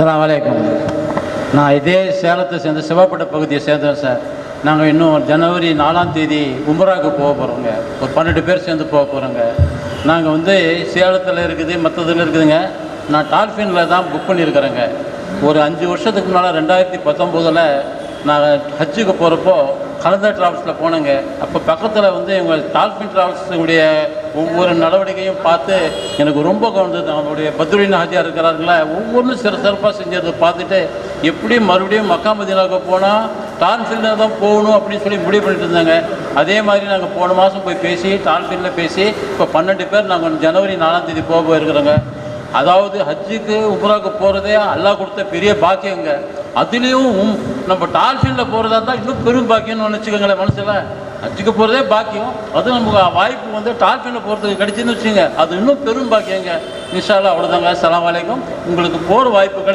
அஸ்ஸலாமு அலைக்கும். நான் இதே சேலத்தை சேர்ந்த சிவப்பட்ட பகுதியை சேர்ந்தேன் சார். நாங்கள் இன்னும் ஜனவரி 4ஆம் தேதி உம்ராவுக்கு போக போகிறோங்க. ஒரு 12 பேர் சேர்ந்து போக போகிறோங்க. நாங்கள் வந்து சேலத்தில் இருக்குது, மற்றதில் இருக்குதுங்க. நான் டால்ஃபினில் தான் புக் பண்ணியிருக்கிறேங்க. ஒரு 5 வருஷத்துக்கு முன்னால் 2019 நாங்கள் ஹஜ்ஜுக்கு போகிறப்போ கலந்தா ட்ராவல்ஸில் போனேங்க. அப்போ பக்கத்தில் வந்து எங்கள் டால்ஃபின் ட்ராவல்ஸுடைய ஒவ்வொரு நடவடிக்கையும் பார்த்து எனக்கு ரொம்ப கவர்ந்தது. அவங்களுடைய பத்ருதீன் ஹாஜியார் இருக்கிறார்கள, ஒவ்வொன்றும் சிறப்பாக செஞ்சதை பார்த்துட்டு எப்படி மறுபடியும் மக்கா மதீனாவுக்கு போனால் டால்ஃபினில் தான் போகணும் அப்படின்னு சொல்லி முடிவு பண்ணிட்டு இருந்தாங்க. அதே மாதிரி நாங்கள் போன மாதம் போய் பேசி டால்ஃபினில் பேசி இப்போ 12 பேர் நாங்கள் ஜனவரி 4ஆம் தேதி போயிருக்கிறோங்க. அதாவது ஹஜ்ஜுக்கு உம்ராவுக்கு போகிறதே அல்லாஹ் கொடுத்த பெரிய பாக்கியங்க. அதுலேயும் நம்ம டால்ஃபினில் போகிறதா தான் இன்னும் பெரும் பாக்கியம்னு நினச்சிக்கோங்களேன். மனசில் ஹஜ்ஜுக்கு போகிறதே பாக்கியம், அது நமக்கு வாய்ப்பு வந்து டால்ஃபினில் போகிறதுக்கு கிடைச்சின்னு வச்சுங்க, அது இன்னும் பெரும் பாக்கியங்க. இன்ஷா அல்லாஹ். அவ்வளோதாங்க. அஸ்ஸலாமு அலைக்கும். உங்களுக்கு போகிற வாய்ப்பு கிடைச்சி